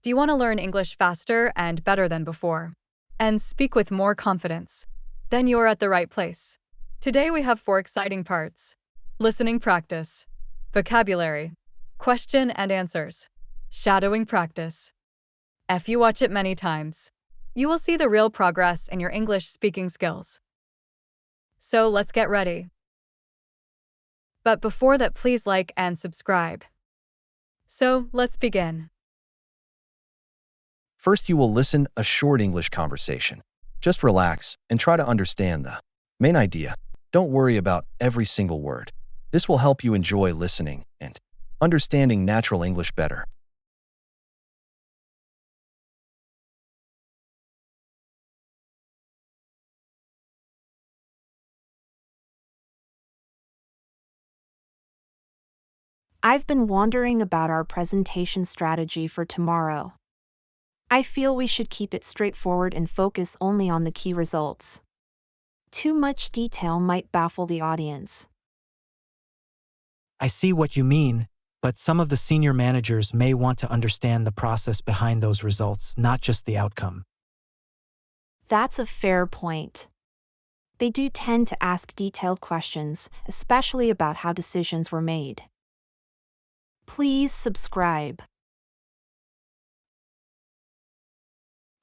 Do you want to learn English faster and better than before? And speak with more confidence? Then you're at the right place. Today we have four exciting parts: listening practice, vocabulary, question and answers, shadowing practice. If you watch it many times, you will see the real progress in your English speaking skills. So let's get ready. But before that, please like and subscribe. So let's begin. First, you will listen a short English conversation. Just relax and try to understand the main idea. Don't worry about every single word. This will help you enjoy listening and understanding natural English better. I've been wondering about our presentation strategy for tomorrow. I feel we should keep it straightforward and focus only on the key results. Too much detail might baffle the audience. I see what you mean, but some of the senior managers may want to understand the process behind those results, not just the outcome. That's a fair point. They do tend to ask detailed questions, especially about how decisions were made. Please subscribe.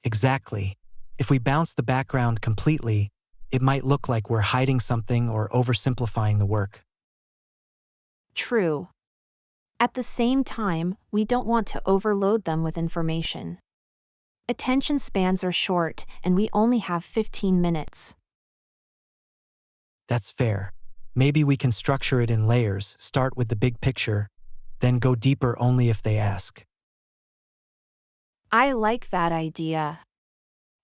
Exactly. If we bounce the background completely, it might look like we're hiding something or oversimplifying the work. True. At the same time, we don't want to overload them with information. Attention spans are short, and we only have 15 minutes. That's fair. Maybe we can structure it in layers, start with the big picture, then go deeper only if they ask. I like that idea.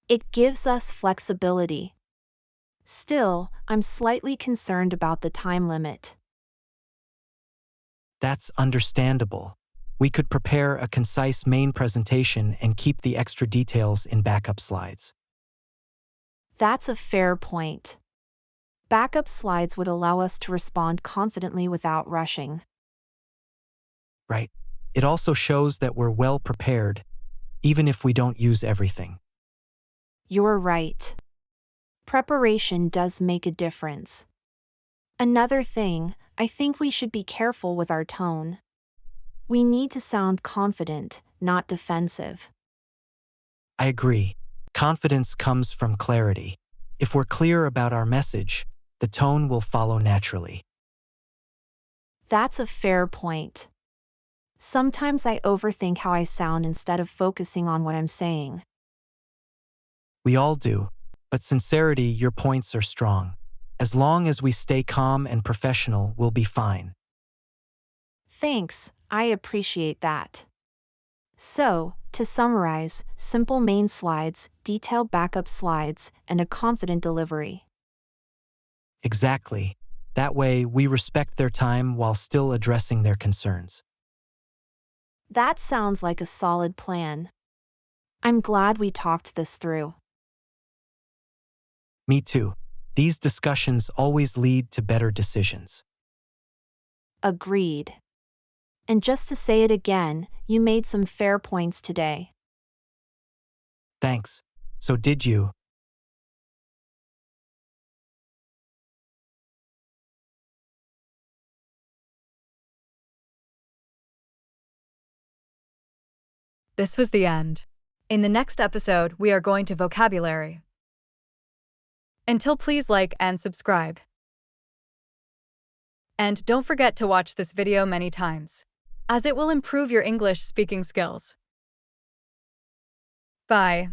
It gives us flexibility. Still, I'm slightly concerned about the time limit. That's understandable. We could prepare a concise main presentation and keep the extra details in backup slides. That's a fair point. Backup slides would allow us to respond confidently without rushing. Right. It also shows that we're well prepared, even if we don't use everything. You're right. Preparation does make a difference. Another thing, I think we should be careful with our tone. We need to sound confident, not defensive. I agree. Confidence comes from clarity. If we're clear about our message, the tone will follow naturally. That's a fair point. Sometimes I overthink how I sound instead of focusing on what I'm saying. We all do, but sincerity, your points are strong. As long as we stay calm and professional, we'll be fine. Thanks, I appreciate that. So, to summarize, simple main slides, detailed backup slides, and a confident delivery. Exactly. That way, we respect their time while still addressing their concerns. That sounds like a solid plan. I'm glad we talked this through. Me too. These discussions always lead to better decisions. Agreed. And just to say it again, you made some fair points today. Thanks. So did you. This was the end. In the next episode, we are going to vocabulary. Until please like and subscribe. And don't forget to watch this video many times, as it will improve your English speaking skills. Bye.